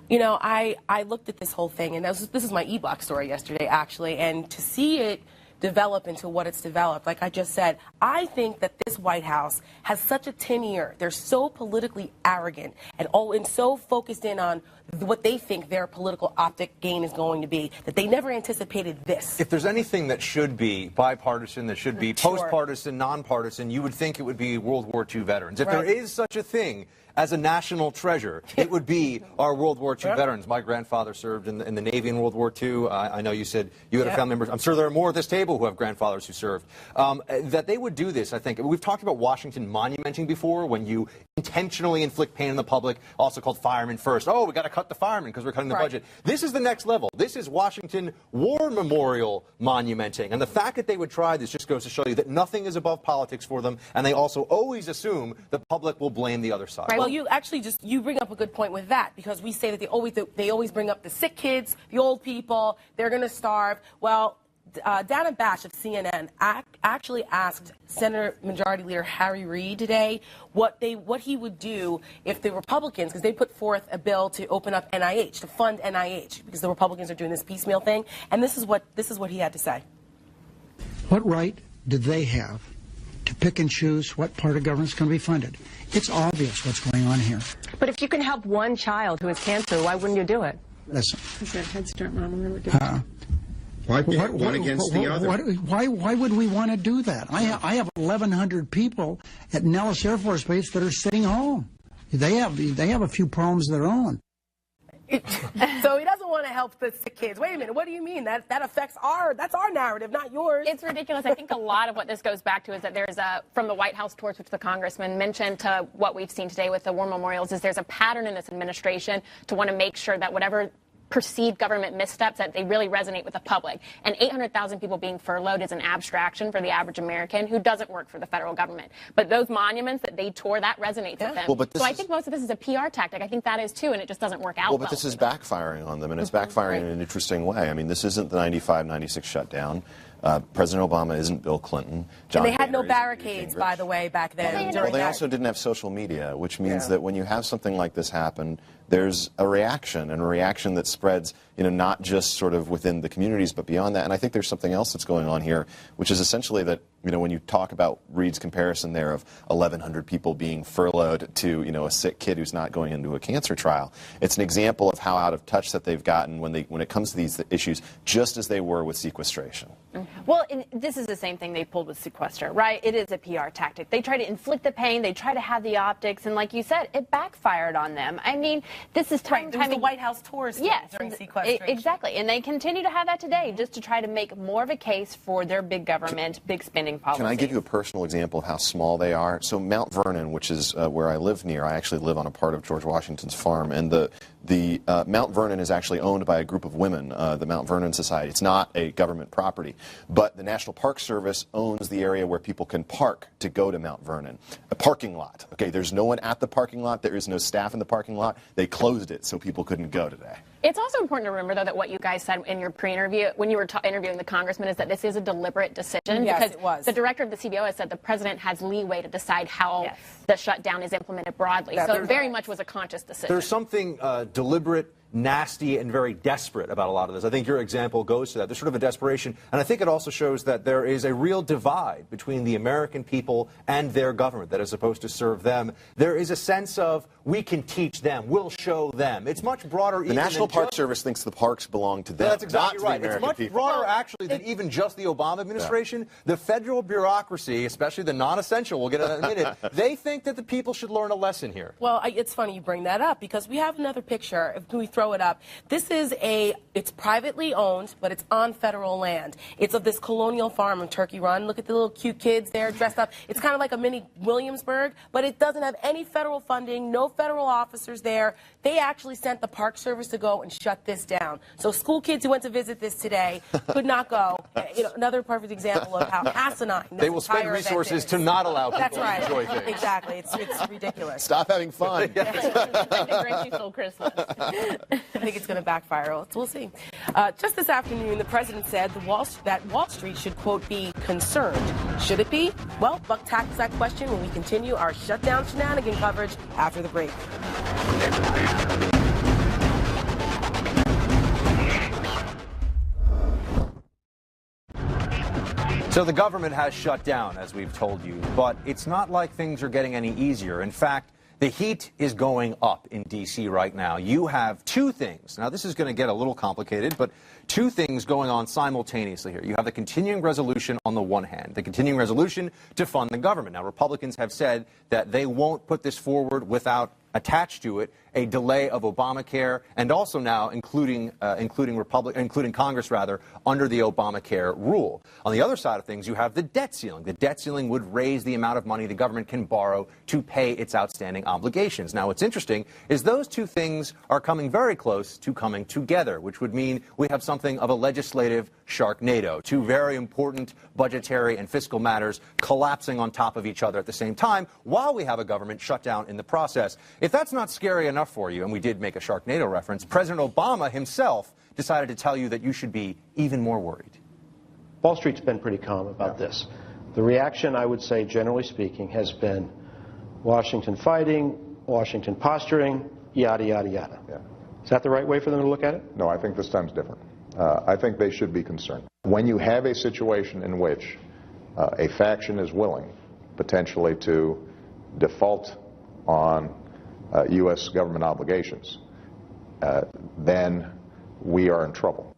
You know, I looked at this whole thing, and this is my e-block story yesterday, actually, and to see it develop into what it's developed, like I just said, I think that this White House has such a tin ear. They're so politically arrogant and so focused in on what they think their political optic gain is going to be, that they never anticipated this. If there's anything that should be bipartisan, that should be post-partisan, nonpartisan, you would think it would be World War II veterans. If there is such a thing as a national treasure, it would be our World War II veterans. My grandfather served in the Navy in World War II. I know you said you had a family member. I'm sure there are more at this table who have grandfathers who served. That they would do this, I think. We've talked about Washington monumenting before, when you intentionally inflict pain on the public, also called firemen first. Oh, we got to cut the firemen because we're cutting the budget. This is the next level. This is Washington War Memorial monumenting. And the fact that they would try this just goes to show you that nothing is above politics for them, and they also always assume the public will blame the other side. Right. Well, you actually you bring up a good point with that, because we say that they always bring up the sick kids, the old people, they're going to starve. Well, Dana Bash of CNN actually asked Senate Majority Leader Harry Reid today what he would do if the Republicans, because they put forth a bill to open up NIH, to fund NIH, because the Republicans are doing this piecemeal thing, and this is what he had to say. What right did they have to pick and choose what part of government is going to be funded? It's obvious what's going on here. But if you can help one child who has cancer, why wouldn't you do it? Listen. Is that Head Start Mama really good? Why pick one against the other? Why would we want to do that? I have 1,100 people at Nellis Air Force Base that are sitting home. They have a few problems of their own. So he doesn't want to help the sick kids. Wait a minute, what do you mean? That affects that's our narrative, not yours. It's ridiculous. I think a lot of what this goes back to is that there's from the White House tours, which the congressman mentioned, to what we've seen today with the war memorials, is there's a pattern in this administration to want to make sure that whatever perceived government missteps, that they really resonate with the public. And 800,000 people being furloughed is an abstraction for the average American who doesn't work for the federal government. But those monuments that they tore, that resonates with them. Well, so I think most of this is a PR tactic. I think that is too, and it just doesn't work out well. But this is backfiring on them, and it's backfiring in an interesting way. I mean, this isn't the 95-96 shutdown. President Obama isn't Bill Clinton. And they had no barricades, by the way, back then. Well, they also didn't have social media, which means that when you have something like this happen, there's a reaction, and a reaction that spreads, not just sort of within the communities, but beyond that. And I think there's something else that's going on here, which is essentially that, when you talk about Reid's comparison there of 1,100 people being furloughed to, a sick kid who's not going into a cancer trial, it's an example of how out of touch that they've gotten when it comes to these issues, just as they were with sequestration. Well, this is the same thing they pulled with sequester, right? It is a PR tactic. They try to inflict the pain. They try to have the optics. And like you said, it backfired on them. I mean, this is time. There was the White House tours during sequestration. Exactly. And they continue to have that today, just to try to make more of a case for their big government, big spending policy. Can I give you a personal example of how small they are? So Mount Vernon, which is where I live near, I actually live on a part of George Washington's farm. And the Mount Vernon is actually owned by a group of women, the Mount Vernon Society. It's not a government property. But the National Park Service owns the area where people can park to go to Mount Vernon. A parking lot. Okay, there's no one at the parking lot. There is no staff in the parking lot. They closed it so people couldn't go today. It's also important to remember, though, that what you guys said in your pre-interview, when you were interviewing the congressman, is that this is a deliberate decision. Yes, because it was. The director of the CBO has said the president has leeway to decide how the shutdown is implemented broadly. So it very much was a conscious decision. There's something deliberate, nasty, and very desperate about a lot of this. I think your example goes to that. There's sort of a desperation, and I think it also shows that there is a real divide between the American people and their government that is supposed to serve them. There is a sense of, we can teach them, we'll show them. It's much broader. The National Park Service thinks the parks belong to them. That's exactly right. It's much people. broader, actually, than even just the Obama administration. The federal bureaucracy, especially the non-essential, we'll get to that in a minute, they think that the people should learn a lesson here. Well, it's funny you bring that up, because we have another picture. If we throw it up, this is it's privately owned, but it's on federal land. It's of this colonial farm in Turkey Run. Look at the little cute kids there dressed up. It's kind of like a mini Williamsburg, but it doesn't have any federal funding, no federal officers there. They actually sent the Park Service to go and shut this down. So school kids who went to visit this today could not go. Another perfect example of how asinine this they will spend resources to not allow people to enjoy things. Exactly. It's ridiculous. Stop having fun. I think Gretchen stole Christmas. I think it's going to backfire. We'll see. Just this afternoon, the president said that Wall Street should, quote, be concerned. Should it be? Well, Buck tackles that question when we continue our shutdown shenanigan coverage after the break. So the government has shut down, as we've told you, but it's not like things are getting any easier. In fact, the heat is going up in D.C. right now. You have two things. Now, this is going to get a little complicated, but two things going on simultaneously here. You have the continuing resolution on the one hand, the continuing resolution to fund the government. Now, Republicans have said that they won't put this forward without attached to it a delay of Obamacare, and also now including Congress under the Obamacare rule. On the other side of things, you have the debt ceiling. The debt ceiling would raise the amount of money the government can borrow to pay its outstanding obligations. Now, what's interesting is those two things are coming very close to coming together, which would mean we have something of a legislative Sharknado, two very important budgetary and fiscal matters collapsing on top of each other at the same time while we have a government shutdown in the process. If that's not scary enough for you, and we did make a Sharknado reference, President Obama himself decided to tell you that you should be even more worried. Wall Street's been pretty calm about this. The reaction, I would say, generally speaking, has been Washington fighting, Washington posturing, yada, yada, yada. Yeah. Is that the right way for them to look at it? No, I think this time's different. I think they should be concerned. When you have a situation in which a faction is willing, potentially, to default on U.S. government obligations, then we are in trouble.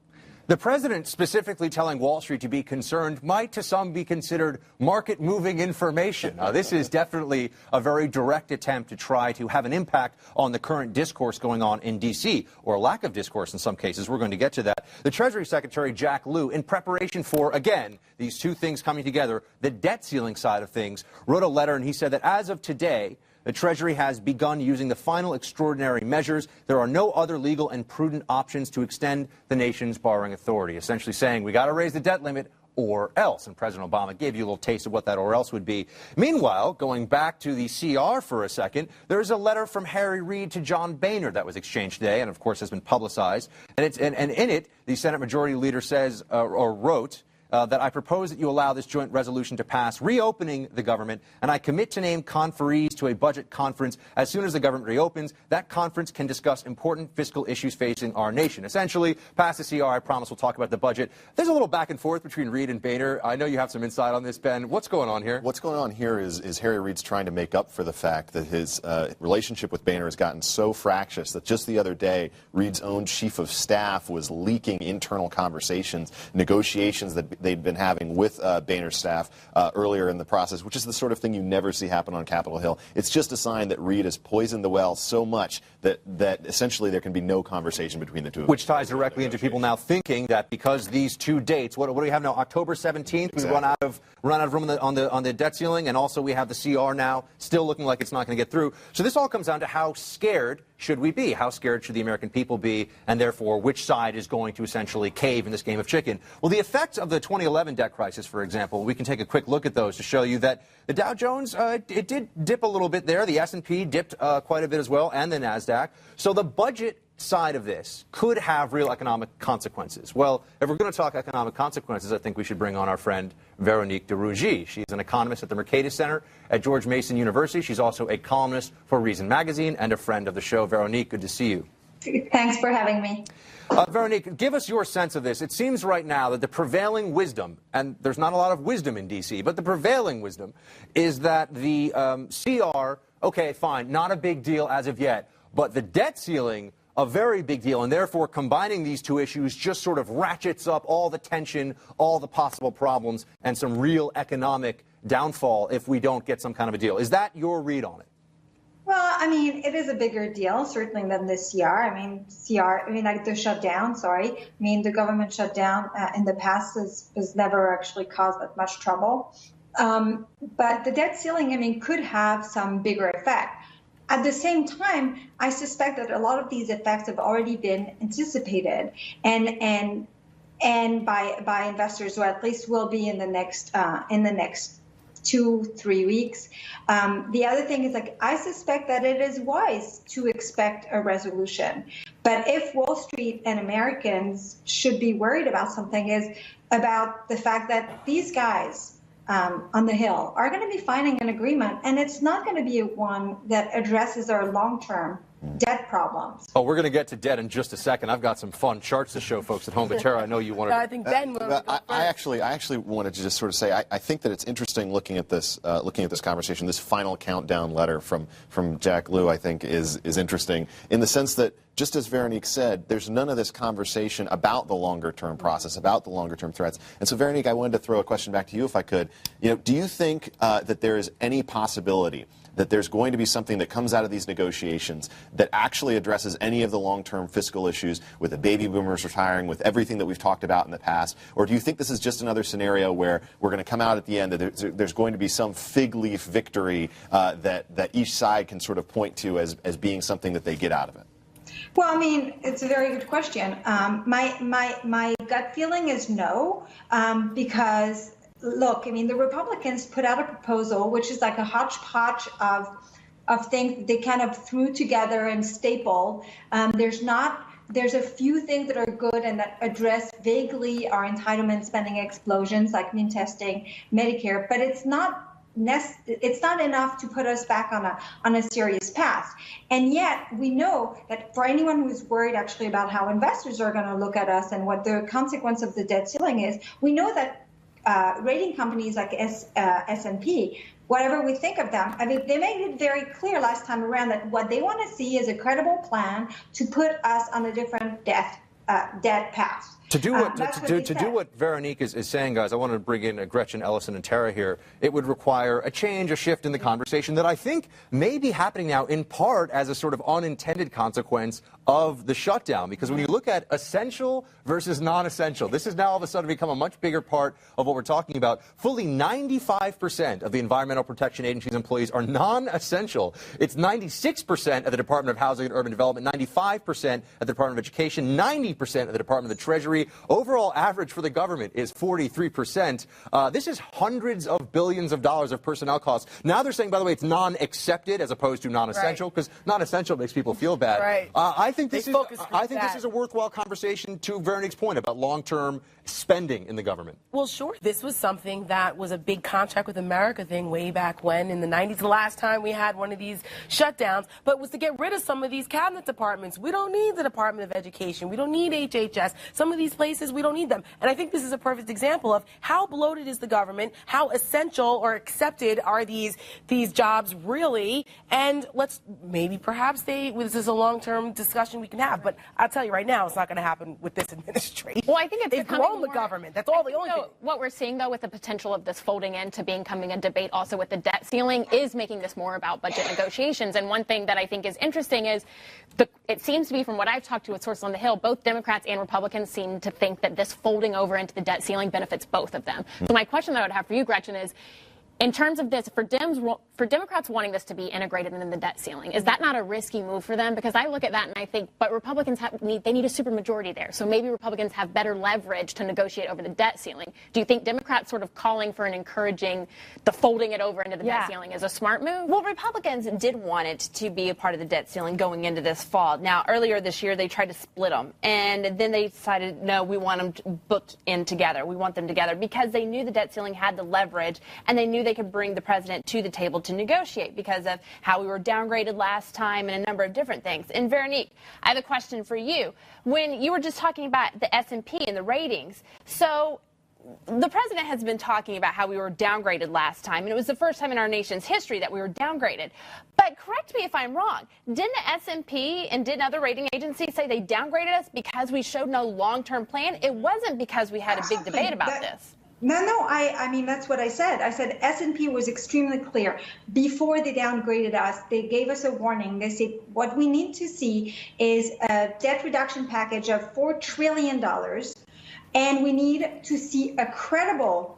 The president specifically telling Wall Street to be concerned might to some be considered market-moving information. This is definitely a very direct attempt to try to have an impact on the current discourse going on in D.C., or lack of discourse in some cases. We're going to get to that. The Treasury Secretary, Jack Lew, in preparation for, again, these two things coming together, the debt ceiling side of things, wrote a letter, and he said that as of today, the Treasury has begun using the final extraordinary measures. There are no other legal and prudent options to extend the nation's borrowing authority, essentially saying we got to raise the debt limit or else. And President Obama gave you a little taste of what that or else would be. Meanwhile, going back to the CR for a second, there's a letter from Harry Reid to John Boehner that was exchanged today and, of course, has been publicized. And in it, the Senate Majority Leader says or wrote, that I propose that you allow this joint resolution to pass, reopening the government, and I commit to name conferees to a budget conference as soon as the government reopens. That conference can discuss important fiscal issues facing our nation. Essentially, pass the CR, I promise we'll talk about the budget. There's a little back and forth between Reid and Boehner. I know you have some insight on this, Ben. What's going on here? What's going on here is Harry Reid's trying to make up for the fact that his relationship with Boehner has gotten so fractious that just the other day, Reid's own chief of staff was leaking internal conversations, negotiations that they'd been having with Boehner's staff earlier in the process, which is the sort of thing you never see happen on Capitol Hill. It's just a sign that Reid has poisoned the well so much that essentially there can be no conversation between the two of them. Which ties directly into people now thinking that because these two dates, what do we have now? October 17th, we run out of room on the debt ceiling, and also we have the CR now still looking like it's not going to get through. So this all comes down to how scared should we be? How scared should the American people be? And therefore, which side is going to essentially cave in this game of chicken? Well, the effects of the 2011 debt crisis, for example, we can take a quick look at those to show you that the Dow Jones, it did dip a little bit there. The S&P dipped quite a bit as well, and the NASDAQ. So the budget side of this could have real economic consequences. Well, if we're going to talk economic consequences, I think we should bring on our friend Veronique de Rougy. She's an economist at the Mercatus Center at George Mason University. She's also a columnist for Reason Magazine and a friend of the show. Veronique, good to see you. Thanks for having me. Veronique, give us your sense of this. It seems right now that the prevailing wisdom, and there's not a lot of wisdom in D.C., but the prevailing wisdom is that the CR, okay, fine, not a big deal as of yet, but the debt ceiling, a very big deal, and therefore combining these two issues just sort of ratchets up all the tension, all the possible problems, and some real economic downfall if we don't get some kind of a deal. Is that your read on it? Well, I mean, it is a bigger deal, certainly, than the CR. Like the shutdown, sorry. I mean, the government shutdown in the past has never actually caused that much trouble. But the debt ceiling, could have some bigger effect. At the same time, I suspect that a lot of these effects have already been anticipated and by investors, or at least will be in the next 2-3 weeks. The other thing is, I suspect that it is wise to expect a resolution. But if Wall Street and Americans should be worried about something, is about the fact that these guys on the Hill are going to be finding an agreement, and it's not going to be one that addresses our long-term debt problems. Oh, we're going to get to debt in just a second. I've got some fun charts to show folks at home. But Tara, I know you wanted. I think Ben. I actually wanted to just sort of say I think that it's interesting looking at this conversation. This final countdown letter from Jack Lew, I think, is interesting in the sense that, just as Veronique said, there's none of this conversation about the longer-term process, about the longer-term threats. And so, Veronique, I wanted to throw a question back to you, if I could. Do you think that there is any possibility that there's going to be something that comes out of these negotiations that actually addresses any of the long-term fiscal issues with the baby boomers retiring, with everything that we've talked about in the past? Or do you think this is just another scenario where we're going to come out at the end that there's going to be some fig leaf victory that each side can sort of point to as being something that they get out of it? Well, I mean, it's a very good question. My gut feeling is no, because look, I mean, the Republicans put out a proposal which is like a hodgepodge of things they kind of threw together and stapled. There's a few things that are good and that address vaguely our entitlement spending explosions, like mean testing, Medicare, but it's not enough to put us back on a serious path. And yet we know that for anyone who's worried actually about how investors are going to look at us and what the consequence of the debt ceiling is, we know that rating companies like S&P, whatever we think of them, I mean, they made it very clear last time around that what they want to see is a credible plan to put us on a different debt path. To do what Veronique is saying, guys, I want to bring in Gretchen, Ellison, and Tara here. It would require a change, a shift in the conversation that I think may be happening now in part as a sort of unintended consequence of the shutdown. Because when you look at essential versus non-essential, this has now all of a sudden become a much bigger part of what we're talking about. Fully 95% of the Environmental Protection Agency's employees are non-essential. It's 96% of the Department of Housing and Urban Development, 95% at the Department of Education, 90% of the Department of the Treasury. Overall average for the government is 43%. This is hundreds of billions of dollars of personnel costs. Now they're saying, by the way, it's non-accepted as opposed to non-essential, because non-essential makes people feel bad. Right. I think this is a worthwhile conversation, to Veronique's point about long-term spending in the government. Well, sure. This was something that was a big Contract with America thing way back when in the 90s, the last time we had one of these shutdowns, but it was to get rid of some of these cabinet departments. We don't need the Department of Education. We don't need HHS. Some of these places, we don't need them. And I think this is a perfect example of how bloated is the government, how essential or accepted are these jobs really, and perhaps this is a long-term discussion we can have, but I'll tell you right now, it's not going to happen with this administration. Well, I think it's they've grown the government. That's all the only thing. What we're seeing, though, with the potential of this folding into becoming a debate also with the debt ceiling is making this more about budget negotiations. And one thing that I think is interesting is it seems to be, from what I've talked to with sources on the Hill, both Democrats and Republicans seem to think that this folding over into the debt ceiling benefits both of them. So my question that I would have for you, Gretchen, is, in terms of this, for Democrats wanting this to be integrated in the debt ceiling, is that not a risky move for them? Because I look at that and I think, but Republicans need a supermajority there. So maybe Republicans have better leverage to negotiate over the debt ceiling. Do you think Democrats sort of calling for and encouraging the folding it over into the debt ceiling is a smart move? Well, Republicans did want it to be a part of the debt ceiling going into this fall. Now, earlier this year, they tried to split them. And then they decided, no, we want them booked in together. We want them together because they knew the debt ceiling had the leverage, and they knew they could bring the president to the table to negotiate because of how we were downgraded last time and a number of different things. And Veronique, I have a question for you. When you were just talking about the S&P and the ratings, so the president has been talking about how we were downgraded last time, and it was the first time in our nation's history that we were downgraded. But correct me if I'm wrong. Didn't the S&P and didn't other rating agencies say they downgraded us because we showed no long-term plan? It wasn't because we had a big debate about this. No, I mean, that's what I said. I said S&P was extremely clear. Before they downgraded us, they gave us a warning. They said, what we need to see is a debt reduction package of $4 trillion, and we need to see a credible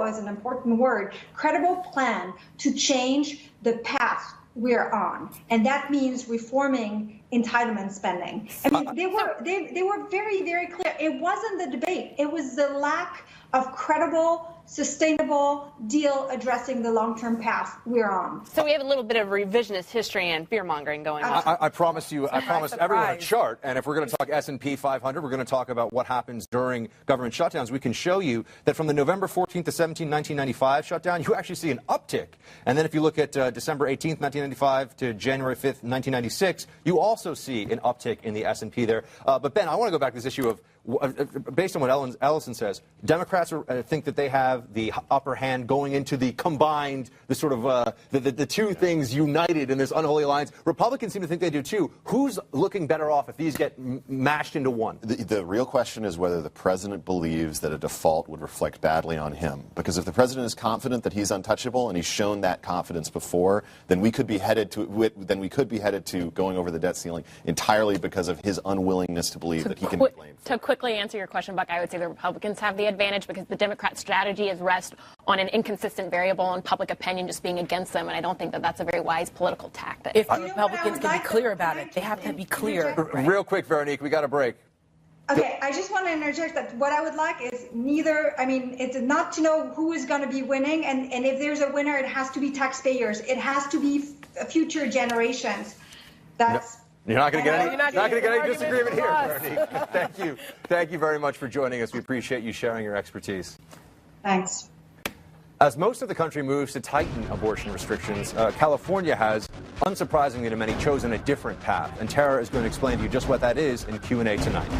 is an important word, credible plan to change the path we're on. And that means reforming entitlement spending. I mean, they were very, very clear. It wasn't the debate. It was the lack of credible, sustainable deal addressing the long-term path we're on. So we have a little bit of revisionist history and fear-mongering going on. I promise everyone a chart, and if we're going to talk S&P 500, we're going to talk about what happens during government shutdowns. We can show you that from the November 14th to 17th, 1995 shutdown, you actually see an uptick. And then if you look at December 18th, 1995 to January 5th, 1996, you also see an uptick in the S&P there. But Ben, I want to go back to this issue of, based on what Ellison says, Democrats think that they have the upper hand going into the combined, the sort of the two things united in this unholy alliance. Republicans seem to think they do too. Who's looking better off if these get mashed into one? The real question is whether the president believes that a default would reflect badly on him. Because if the president is confident that he's untouchable, and he's shown that confidence before, then we could be headed to going over the debt ceiling entirely because of his unwillingness to believe that he can be blamed for it. Quickly answer your question, Buck, I would say the Republicans have the advantage because the Democrat strategy is rest on an inconsistent variable and public opinion just being against them, and I don't think that that's a very wise political tactic. If the Republicans can be clear about it, they have to be clear. Real quick, Veronique, we got a break. Okay, I just want to interject that what I would like is it's not to know who is going to be winning, and if there's a winner, it has to be taxpayers. It has to be future generations. That's... You're not going to get any disagreement here, Veronique. Thank you very much for joining us. We appreciate you sharing your expertise. Thanks. As most of the country moves to tighten abortion restrictions, California has, unsurprisingly to many, chosen a different path. And Tara is going to explain to you just what that is in Q&A tonight.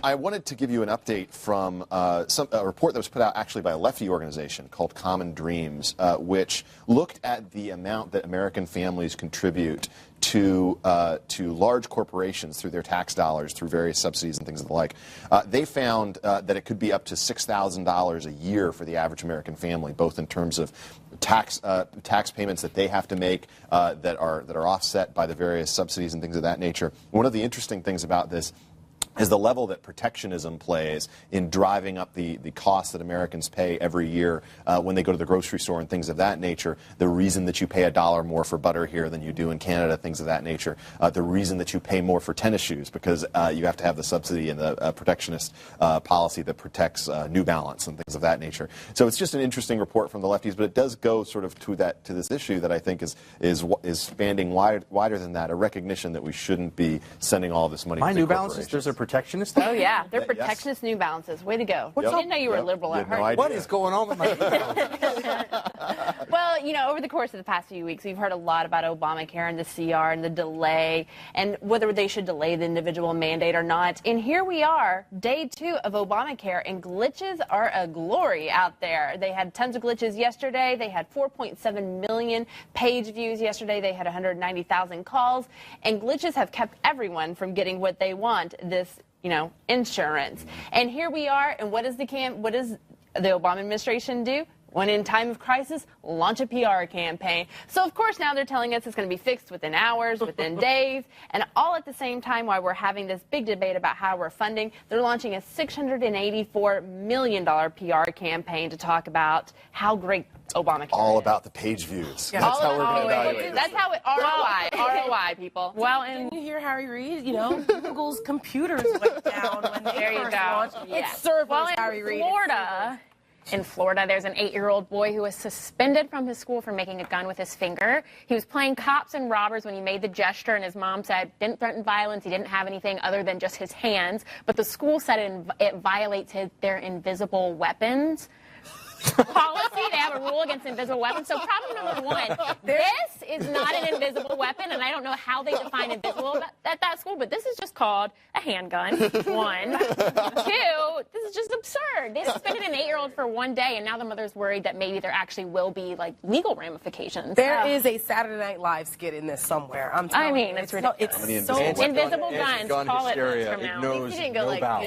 I wanted to give you an update from a report that was put out actually by a lefty organization called Common Dreams, which looked at the amount that American families contribute to large corporations through their tax dollars, through various subsidies and things of the like. They found that it could be up to $6,000 a year for the average American family, both in terms of tax payments that they have to make that are offset by the various subsidies and things of that nature. One of the interesting things about this is the level that protectionism plays in driving up the costs that Americans pay every year when they go to the grocery store and things of that nature. The reason that you pay $1 more for butter here than you do in Canada, things of that nature. The reason that you pay more for tennis shoes because you have to have the subsidy and the protectionist policy that protects New Balance and things of that nature. So it's just an interesting report from the lefties, but it does go sort of to this issue that I think is spanning wider than that, a recognition that we shouldn't be sending all this money to New Balances, there's a protectionist? Oh, yeah. They're protectionist New Balances. Way to go. I didn't know you were a liberal at heart. What is going on with my New Balances? Well, over the course of the past few weeks, we've heard a lot about Obamacare and the CR and the delay and whether they should delay the individual mandate or not. And here we are, day 2 of Obamacare, and glitches are a glory out there. They had tons of glitches yesterday. They had 4.7 million page views yesterday. They had 190,000 calls. And glitches have kept everyone from getting what they want, this insurance. And here we are, and what does the Obama administration do? When in time of crisis, launch a PR campaign. So, of course, now they're telling us it's going to be fixed within hours, within days, and all at the same time while we're having this big debate about how we're funding, they're launching a $684 million PR campaign to talk about how great Obamacare all is. about the page views. Yeah. That's how we're going to evaluate it. That's how it, ROI, people. Well, and didn't you hear Harry Reid? Google's computers went down when they first launched. It served Harry Reid. In Florida, there's an 8-year-old boy who was suspended from his school for making a gun with his finger. He was playing cops and robbers when he made the gesture, and his mom said didn't threaten violence. He didn't have anything other than just his hands. But the school said it violates their invisible weapons policy. They have a rule against invisible weapons. So problem number 1, this is not an invisible weapon, and I don't know how they define invisible at that school, but this is just called a handgun. 1. 2, this is just absurd. They suspended an 8-year-old for 1 day, and now the mother's worried that maybe there actually will be legal ramifications. There is a Saturday Night Live skit in this somewhere. It's ridiculous. It's so invisible guns. Call it from now. It knows no bounds.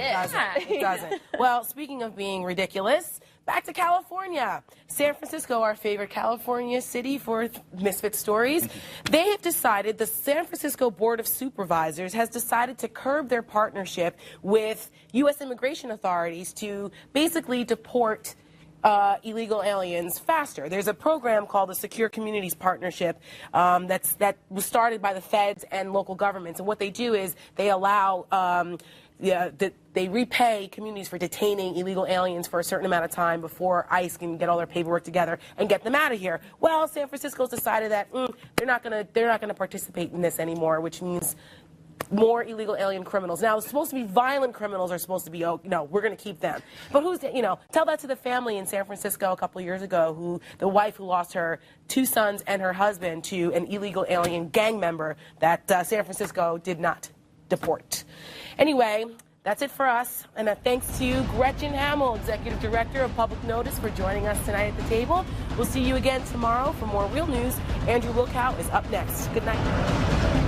It doesn't. Well, speaking of being ridiculous, back to California. San Francisco, our favorite California city for misfit stories. They have decided, the San Francisco Board of Supervisors has decided to curb their partnership with U.S. immigration authorities to basically deport illegal aliens faster. There's a program called the Secure Communities Partnership that was started by the feds and local governments. And what they do is they allow they repay communities for detaining illegal aliens for a certain amount of time before ICE can get all their paperwork together and get them out of here. Well, San Francisco's decided that they're not going to participate in this anymore, which means more illegal alien criminals. Now, it's supposed to be violent criminals are supposed to be, we're going to keep them. But tell that to the family in San Francisco a couple of years ago, the wife who lost her 2 sons and her husband to an illegal alien gang member that San Francisco did not deport. Anyway, that's it for us. And thanks to Gretchen Hamel, Executive Director of Public Notice, for joining us tonight at the table. We'll see you again tomorrow for more real news. Andrew Wilkow is up next. Good night.